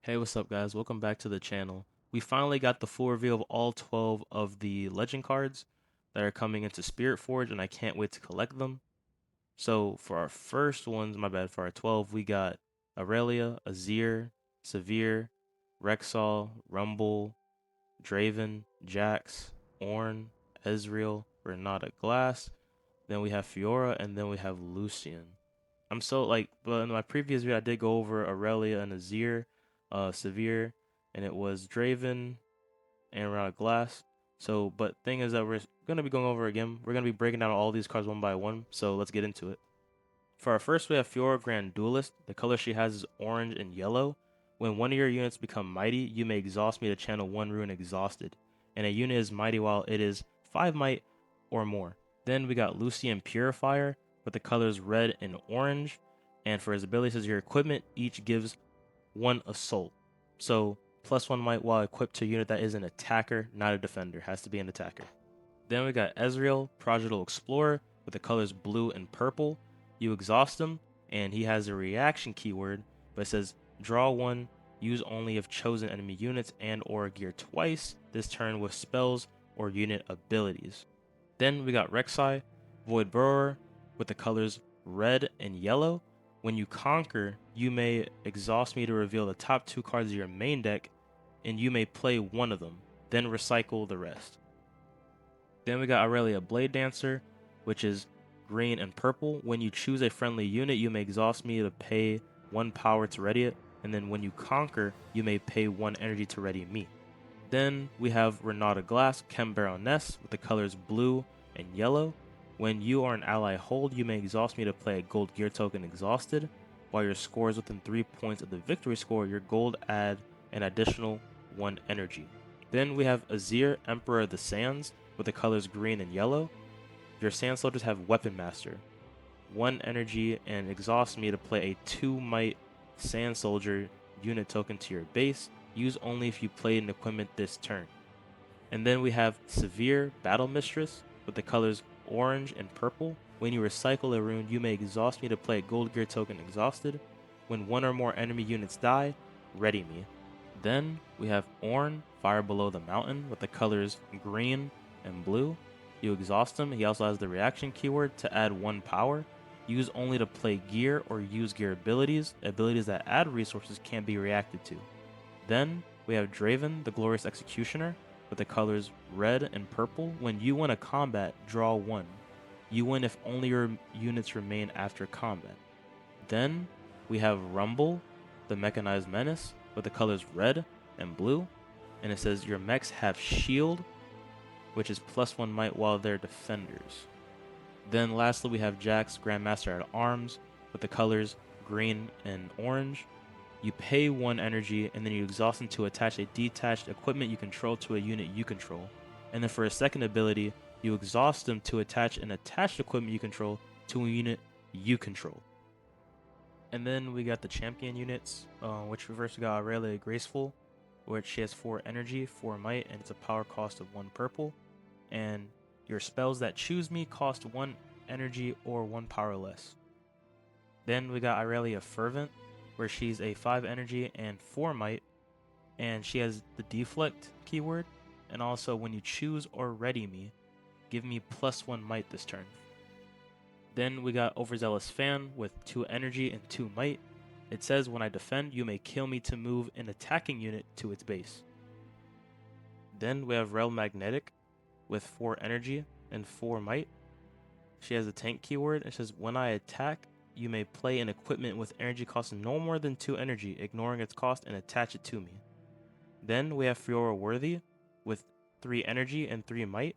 Hey, what's up, guys? Welcome back to the channel. We finally got the full reveal of all 12 of the legend cards that are coming into Spiritforged, and I can't wait to collect them. So, for our first ones, my bad, for our 12, we got Aurelia, Azir, Severe, Rexall, Rumble, Draven, Jax, Ornn, Ezreal, Renata Glass. Then we have Fiora, and then we have Lucian. But in my previous video, I did go over Aurelia and Azir, Severe, and it was Draven and around a glass. So, but thing is that we're gonna be going over again. We're gonna be breaking down all these cards one by one. So let's get into it. For our first, we have Fiora Grand Duelist. The color she has is orange and yellow. When one of your units become mighty, you may exhaust me to channel one rune exhausted, and a unit is mighty while it is 5 might or more. Then we got Lucian Purifier with the colors red and orange, and for his ability, says your equipment each gives one assault. So +1 might while equipped to a unit that is an attacker, not a defender. Has to be an attacker. Then we got Ezreal, Prodigal Explorer, with the colors blue and purple. You exhaust him, and he has a reaction keyword, but it says draw one, use only if chosen enemy units and or gear twice, this turn with spells or unit abilities. Then we got Rek'Sai, Void Burrower, with the colors red and yellow. When you conquer, you may exhaust me to reveal the top 2 cards of your main deck, and you may play one of them, then recycle the rest. Then we got Aurelia Blade Dancer, which is green and purple. When you choose a friendly unit, you may exhaust me to pay 1 power to ready it, and then when you conquer, you may pay 1 energy to ready me. Then we have Renata Glass, Chem Baroness, with the colors blue and yellow. When you are an ally hold, you may exhaust me to play a gold gear token exhausted. While your score is within 3 points of the victory score, your gold add an additional 1 energy. Then we have Azir, Emperor of the Sands, with the colors green and yellow. Your Sand Soldiers have Weapon Master, 1 energy, and exhaust me to play a 2 might Sand Soldier unit token to your base. Use only if you play an equipment this turn. And then we have Severe, Battle Mistress, with the colors orange and purple. When you recycle a rune, you may exhaust me to play a gold gear token exhausted. When 1 or more enemy units die, ready me. Then we have Ornn, Fire Below the Mountain, with the colors green and blue. You exhaust him. He also has the reaction keyword to add 1 power. Use only to play gear or use gear abilities. Abilities that add resources can be reacted to. Then we have Draven, the Glorious Executioner, with the colors red and purple. When you win a combat, draw 1. You win if only your units remain after combat. Then we have Rumble, the Mechanized Menace, with the colors red and blue. And it says your mechs have shield, which is +1 might while they're defenders. Then lastly, we have Jax, Grandmaster at Arms, with the colors green and orange. You pay 1 energy, and then you exhaust them to attach a detached equipment you control to a unit you control. And then for a second ability, you exhaust them to attach an attached equipment you control to a unit you control. And then we got the champion units, which first we got Aurelia Graceful, which she has 4 energy, 4 might, and it's a power cost of 1 purple. And your spells that choose me cost 1 energy or 1 power less. Then we got Aurelia Fervent, where she's a 5 energy and 4 might, and she has the deflect keyword, and also when you choose or ready me, give me +1 might this turn. Then we got Overzealous Fan with 2 energy and 2 might. It says when I defend, you may kill me to move an attacking unit to its base. Then we have Realm Magnetic with 4 energy and 4 might. She has a tank keyword. It says when I attack, you may play an equipment with energy cost no more than 2 energy, ignoring its cost, and attach it to me. Then we have Fiora Worthy with 3 energy and 3 might.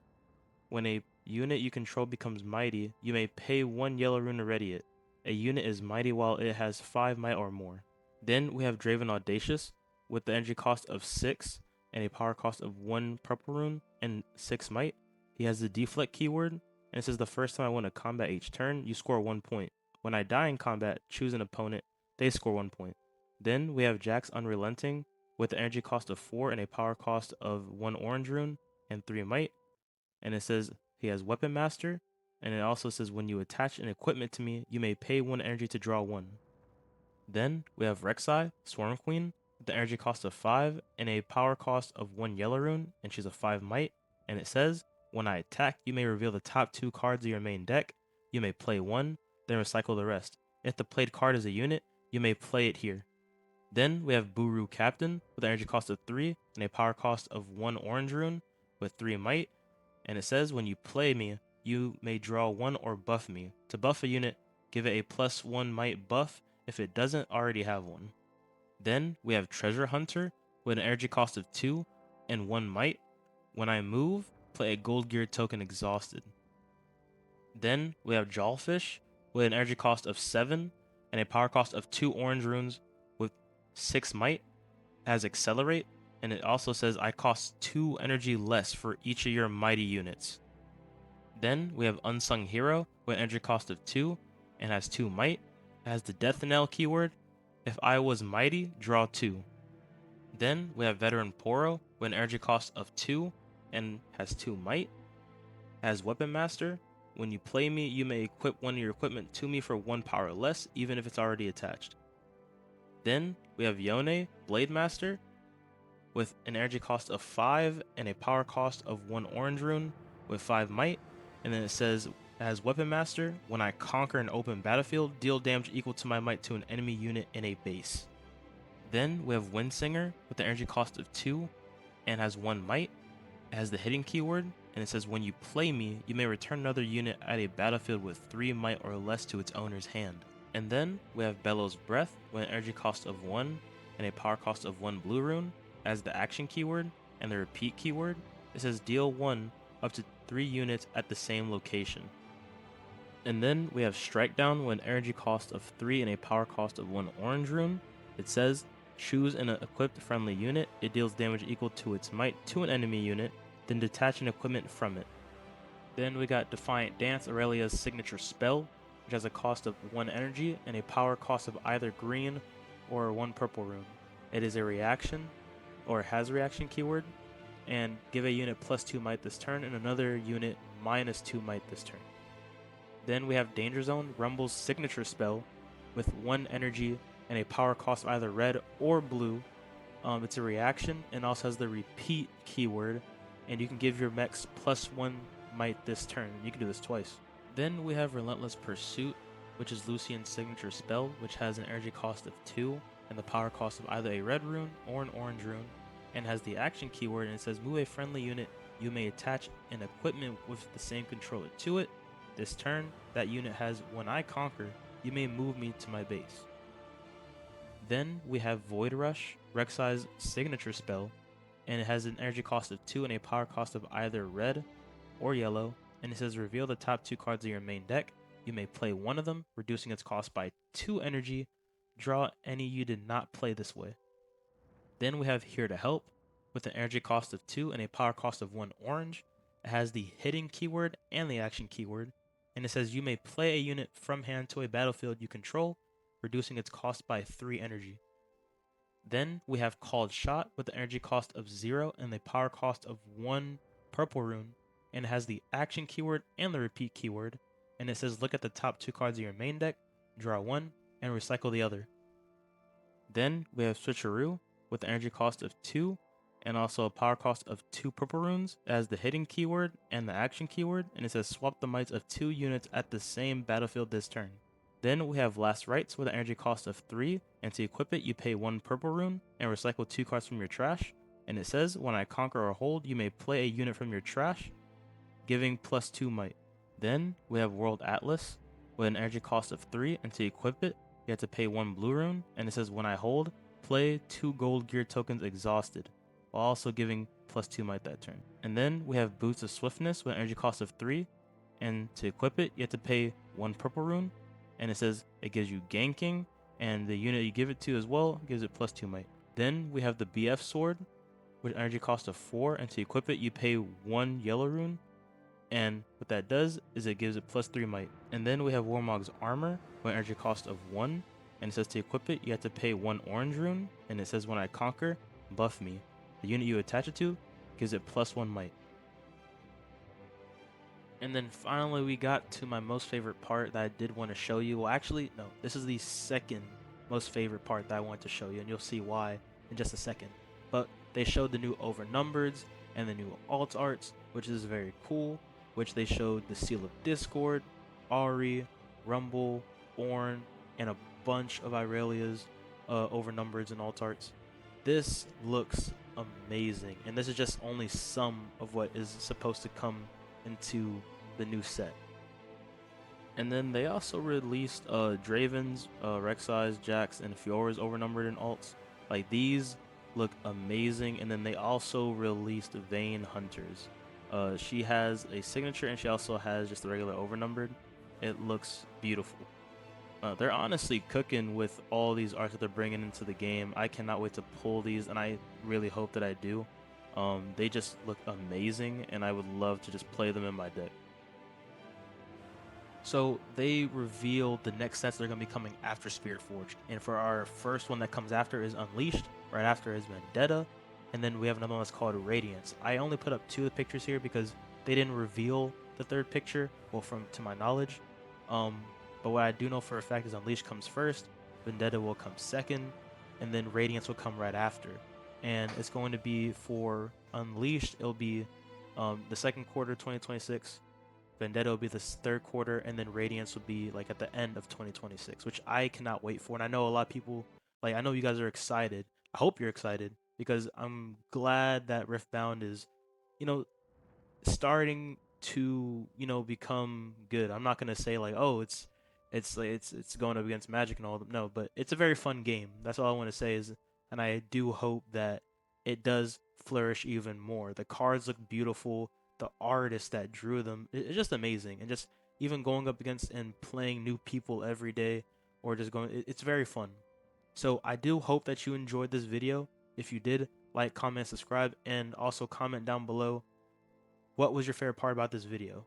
When a unit you control becomes mighty, you may pay 1 yellow rune to ready it. A unit is mighty while it has 5 might or more. Then we have Draven Audacious with the energy cost of 6 and a power cost of 1 purple rune and 6 might. He has the deflect keyword, and it says the first time I win a combat each turn, you score 1 point. When I die in combat, choose an opponent, they score 1 point. Then we have Jax Unrelenting with the energy cost of 4 and a power cost of 1 orange rune and 3 might. And it says he has Weapon Master, and it also says when you attach an equipment to me, you may pay 1 energy to draw 1. Then we have Rek'Sai, Swarm Queen, with the energy cost of 5 and a power cost of 1 yellow rune, and she's a 5 might. And it says, when I attack, you may reveal the top 2 cards of your main deck. You may play one, then recycle the rest. If the played card is a unit, you may play it here. Then we have Buru Captain with an energy cost of 3 and a power cost of 1 orange rune with 3 might. And it says, when you play me, you may draw 1 or buff me. To buff a unit, give it a +1 might buff if it doesn't already have one. Then we have Treasure Hunter with an energy cost of 2 and 1 might. When I move, play a gold gear token exhausted. Then we have Jawfish with an energy cost of 7 and a power cost of 2 orange runes with 6 might. It has Accelerate, and it also says I cost 2 energy less for each of your mighty units. Then we have Unsung Hero with an energy cost of 2 and has 2 might. It has the Death Knell keyword. If I was mighty, draw 2. Then we have Veteran Poro with an energy cost of 2 and has 2 might. It has Weapon Master. When you play me, you may equip one of your equipment to me for 1 power less, even if it's already attached. Then we have Yone, Blade Master, with an energy cost of 5 and a power cost of 1 orange rune with 5 might. And then it says, as Weapon Master, when I conquer an open battlefield, deal damage equal to my might to an enemy unit in a base. Then we have Windsinger with an energy cost of 2 and has 1 might. It has the hitting keyword, and it says when you play me, you may return another unit at a battlefield with 3 might or less to its owner's hand. And then we have Bellows Breath with an energy cost of 1 and a power cost of 1 blue rune as the action keyword and the repeat keyword. It says deal 1 up to 3 units at the same location. And then we have Strike Down with an energy cost of 3 and a power cost of 1 orange rune. It says choose an equipped friendly unit. It deals damage equal to its might to an enemy unit, then detach an equipment from it. Then we got Defiant Dance, Aurelia's signature spell, which has a cost of 1 energy and a power cost of either green or 1 purple rune. It is a reaction, or has a reaction keyword, and give a unit +2 might this turn and another unit -2 might this turn. Then we have Danger Zone, Rumble's signature spell, with 1 energy and a power cost of either red or blue. It's a reaction and also has the repeat keyword, and you can give your mechs +1 might this turn. You can do this twice. Then we have Relentless Pursuit, which is Lucian's signature spell, which has an energy cost of 2 and the power cost of either a red rune or an orange rune, and has the action keyword, and it says move a friendly unit. You may attach an equipment with the same controller to it. This turn, that unit has when I conquer, you may move me to my base. Then we have Void Rush, Rek'Sai's signature spell, and it has an energy cost of 2 and a power cost of either red or yellow, and it says reveal the top 2 cards of your main deck. You may play one of them, reducing its cost by 2 energy. Draw any you did not play this way. Then we have Here to Help, with an energy cost of 2 and a power cost of 1 orange. It has the hitting keyword and the action keyword, and it says you may play a unit from hand to a battlefield you control, reducing its cost by 3 energy. Then we have Called Shot with an energy cost of 0 and the power cost of 1 purple rune, and it has the action keyword and the repeat keyword, and it says look at the top 2 cards of your main deck, draw 1, and recycle the other. Then we have Switcheroo with an energy cost of 2 and also a power cost of 2 purple runes. It has the hitting keyword and the action keyword, and it says swap the mights of 2 units at the same battlefield this turn. Then we have Last Rites with an energy cost of 3, and to equip it you pay 1 purple rune and recycle 2 cards from your trash, and it says when I conquer or hold you may play a unit from your trash, giving +2 might. Then we have World Atlas with an energy cost of 3, and to equip it you have to pay 1 blue rune, and it says when I hold, play 2 gold gear tokens exhausted, while also giving +2 might that turn. And then we have Boots of Swiftness with an energy cost of 3, and to equip it you have to pay 1 purple rune, and it says it gives you ganking, and the unit you give it to as well gives it +2 might. Then we have the BF Sword with an energy cost of 4, and to equip it you pay 1 yellow rune, and what that does is it gives it +3 might. And then we have Warmog's Armor with an energy cost of 1, and it says to equip it you have to pay 1 orange rune, and it says when I conquer, buff me. The unit you attach it to gives it +1 might. And then finally we got to my most favorite part that I did want to show you. Well, actually, no, this is the second most favorite part that I want to show you, and you'll see why in just a second. But they showed the new overnumbereds and the new alt arts, which is very cool. Which they showed the Seal of Discord, Ari, Rumble, Ornn, and a bunch of Irelia's overnumbereds and alt arts. This looks amazing, and this is just only some of what is supposed to come into the new set. And then they also released Draven's, Rek'Sai's, Jax, and Fiora's overnumbered in alts. Like these look amazing. And then they also released Vayne Hunters. She has a signature and she also has just the regular overnumbered. It looks beautiful. They're honestly cooking with all these arts that they're bringing into the game. I cannot wait to pull these, and I really hope that I do. They just look amazing, and I would love to just play them in my deck. So they revealed the next sets that are going to be coming after Spiritforged. And for our first one that comes after is Unleashed. Right after is Vendetta. And then we have another one that's called Radiance. I only put up 2 of the pictures here because they didn't reveal the third picture, well, to my knowledge. But what I do know for a fact is Unleashed comes first, Vendetta will come second, and then Radiance will come right after. And it's going to be for Unleashed, it'll be the second quarter 2026. Vendetta will be the third quarter, and then Radiance will be like at the end of 2026, which I cannot wait for. And I know a lot of people, like I know you guys are excited. I hope you're excited because I'm glad that Riftbound is, you know, starting to become good. I'm not gonna say like, oh, it's going up against Magic and all of them. No, but it's a very fun game. That's all I want to say is, and I do hope that it does flourish even more. The cards look beautiful. The artist that drew them, it's just amazing. And just even going up against and playing new people every day, or just going, it's very fun. So I do hope that you enjoyed this video. If you did, like, comment, subscribe, and also comment down below what was your favorite part about this video.